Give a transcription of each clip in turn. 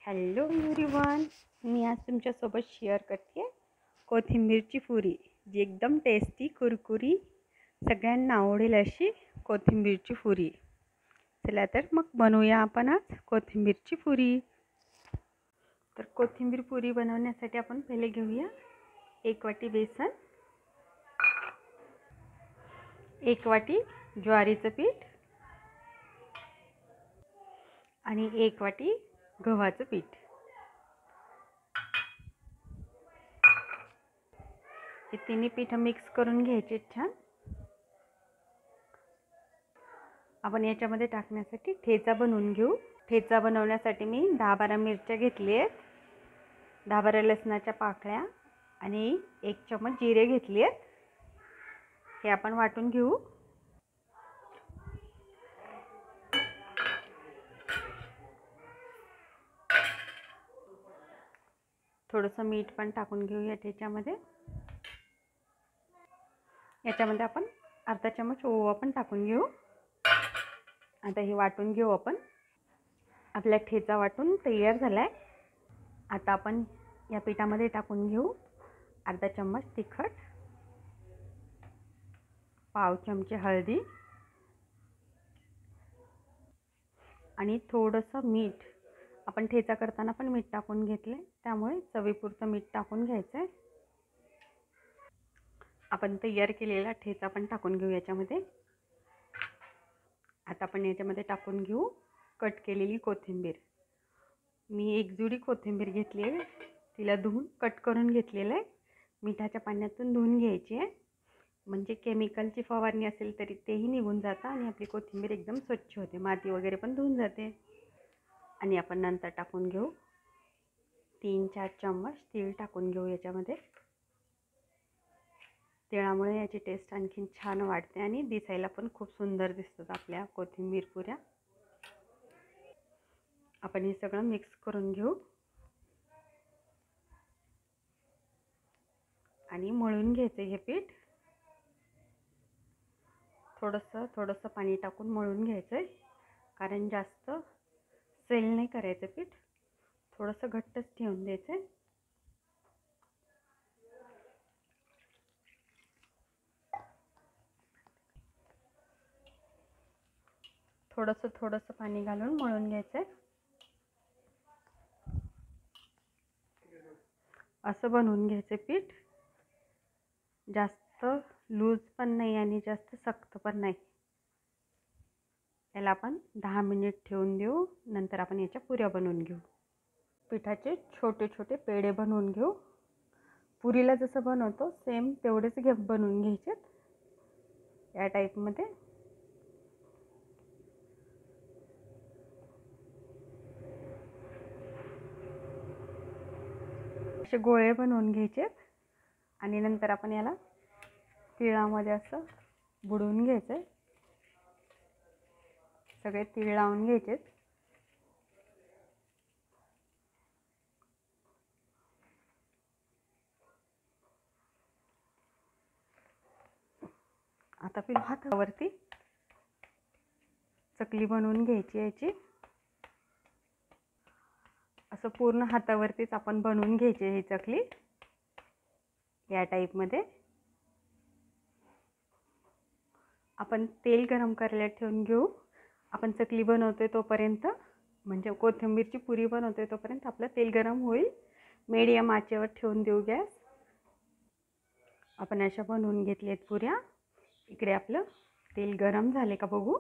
Hello everyone, मी आज तुमच्यासोबत share करते आहे कोथिंबीरची पुरी, जी एकदम टेस्टी कुरकुरी सगळ्यांना आवडेल अशी कोथिंबीरची पुरी. चला तर मग बनवूया आपण आज कोथिंबीरची पुरी. तर कोथिंबीर पुरी बनवण्यासाठी आपण पहिले घेऊया 1 वाटी बेसन, 1 वाटी ज्वारीचं पीठ आणि 1 वाटी गव्हाचं पीठ. हे तिन्ही पीठ मिक्स करून घ्यायचे छान. आपण याच्यामध्ये टाकण्यासाठी ठेचा बनवून घेऊ. ठेचा बनवण्यासाठी मी 10-12 मिरच्या घेतली आहेत, 10-12 लसणाच्या पाकळ्या आणि 1 चमच जिरे घेतली आहेत. हे आपण वाटून घेऊ. थोडंसं मीठ पण टाकून घेऊया ठेच्यामध्ये. याच्यामध्ये आपण अर्धा चमच ओवा पण टाकून घेऊ. आता हे वाटून घेऊ आपण. आपला ठेचा वाटून तयार झाला आहे. आता आपण या पिठामध्ये टाकून घेऊ अर्धा चमच तिखट, पाव चमचे हळदी आणि थोडंसं मीठ. आपण ठेचा करताना पण मीठ टाकून घेतले, त्यामुळे चवीपुरतं मीठ टाकून घ्यायचं आहे. आपण तयार केलेला ठेचा पण टाकून घेऊ याच्यामध्ये. आता आपण याच्यामध्ये टाकून घेऊ कट केलेली कोथिंबीर. मी 1 जुडी कोथिंबीर घेतली आहे, तिला धुवून कट करून घेतलेलं आहे. मिठाच्या पाण्यातून धुवून घ्यायची आहे, म्हणजे केमिकलची फवारणी असेल तरी तेही निघून जातं आणि आपली कोथिंबीर एकदम स्वच्छ होते, माती वगैरे पण धुवून जाते. आणि आपण नंतर टाकून घेऊ 3-4 चम्मच तीळ टाकून घेऊ याच्यामध्ये. तिळामुळे याची टेस्ट आणखीन छान वाढते आणि दिसायला पण खूप सुंदर दिसतात आपल्या कोथिंबीर पुऱ्या. आपण हे सगळं मिक्स करून घेऊ आणि मळून घ्यायचं हे पीठ. थोडंसं पाणी टाकून मळून घ्यायचं आहे, कारण जास्त सेल नाही करायचं पीठ, थोडंसं घट्टच ठेवून द्यायचं आहे. थोडंसं पाणी घालून मळून घ्यायचं आहे. असं बनवून घ्यायचं पीठ. जास्त लूज पण नाही आणि जास्त सख्त पण नाही. याला आपण 10 मिनिट ठेवून देऊ. नंतर आपण याच्या पुऱ्या बनवून घेऊ. पिठाचे छोटे छोटे पेढे बनवून घेऊ. पुरीला जसं बनवतो सेम तेवढेच बनवून घ्यायचे या टाईपमध्ये. असे गोळे बनवून घ्यायचे आणि नंतर आपण याला तिळामध्ये असं बुडवून घ्यायचं आहे. सगळे तीळ लावून घ्यायचे. आता आपण हातावरती चकली बनवून घ्यायची याची. असं पूर्ण हातावरतीच आपण बनवून घ्यायची ही चकली या टाईपमध्ये. आपण तेल गरम करायला ठेवून घेऊ. आपण चकली बनवतोय तोपर्यंत, म्हणजे कोथिंबीरची पुरी बनवतोय तोपर्यंत आपलं तेल गरम होईल. मीडियम आचेवर ठेवून देऊ गॅस. आपण अशा बनवून घेतल्या आहेत पुऱ्या. इकडे आपलं तेल गरम झाले का बघू.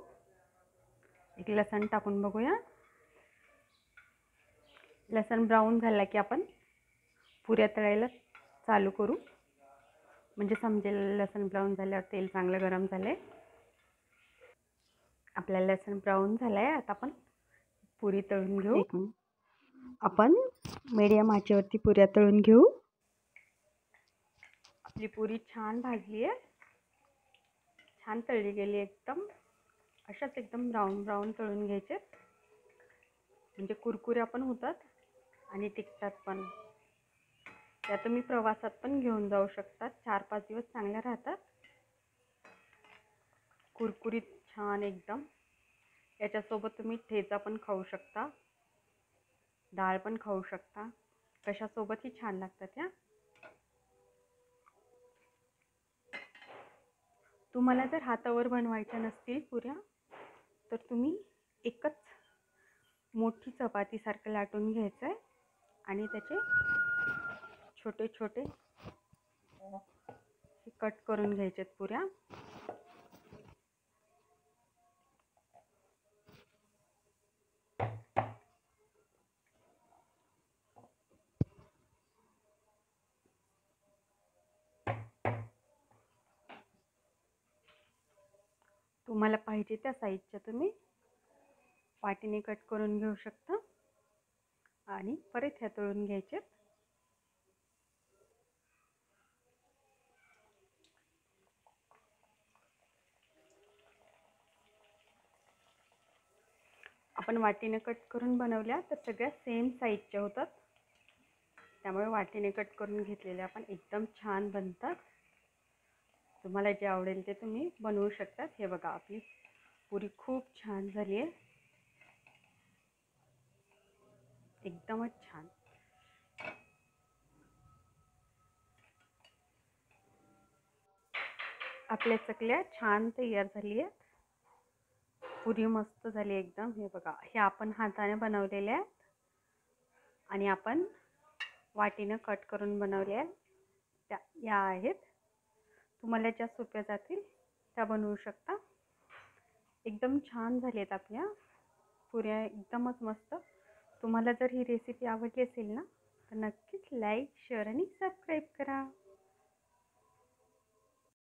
एक लसण टाकून बघूया. लसण ब्राऊन झाला की आपण पुऱ्या तळायला चालू करू, म्हणजे समजेल लसण ब्राऊन झाल्यावर तेल चांगलं गरम झालं आहे. आपला लसण ब्राऊन झाला आहे. आता आपण पुरी तळून घेऊ. आपण मीडियम आचेवरती पुऱ्या तळून घेऊ. आपली पुरी छान भाजली आहे, छान तळली गेली एकदम. अशाच एकदम ब्राऊन तळून घ्यायचे, म्हणजे कुरकुऱ्या पण होतात आणि टिकतात पण. त्या तुम्ही प्रवासात पण घेऊन जाऊ शकतात, 4-5 दिवस चांगल्या राहतात. कुरकुरीत छान एकदम. याच्यासोबत तुम्ही ठेचा पण खाऊ शकता. डाळ पण खाऊ शकता, कशासोबतही छान लागतात या. तुम्हाला जर हातावर बनवायच्या नसतील पुऱ्या तर तुम्ही एकच मोठी चपातीसारखं लाटून घ्यायचं आहे आणि त्याचे छोटे छोटे कट करून घ्यायचे पुऱ्या. तुम्हाला पाहिजे त्या साईजच्या तुम्ही वाटीने कट करून घेऊ शकता आणि परत ह्या तळून घ्यायचे. आपण वाटीने कट करून बनवल्या तर सगळ्या सेम साईजच्या होतात, त्यामुळे वाटीने कट करून घेतलेल्या पण एकदम छान बनतात. तुम्हाला जे आवडेल ते तुम्ही बनवू शकतात. हे बघा, आपली पुरी खूप छान झाली आहे, एकदमच छान. आपल्या चकल्या छान तयार झाली आहेत, पुरी मस्त झाली एकदम. हे बघा, हे आपण हाताने बनवलेले आहेत आणि आपण वाटीनं कट करून बनवल्या त्या या आहेत. तुम्हाला ज्या सोप्या जातील त्या बनवू शकता. एकदम छान झाली आहेत आपल्या पुऱ्या, एकदमच मस्त. तुम्हाला जर ही रेसिपी आवडली असेल ना तर नक्कीच लाईक, शेअर आणि सबस्क्राईब करा.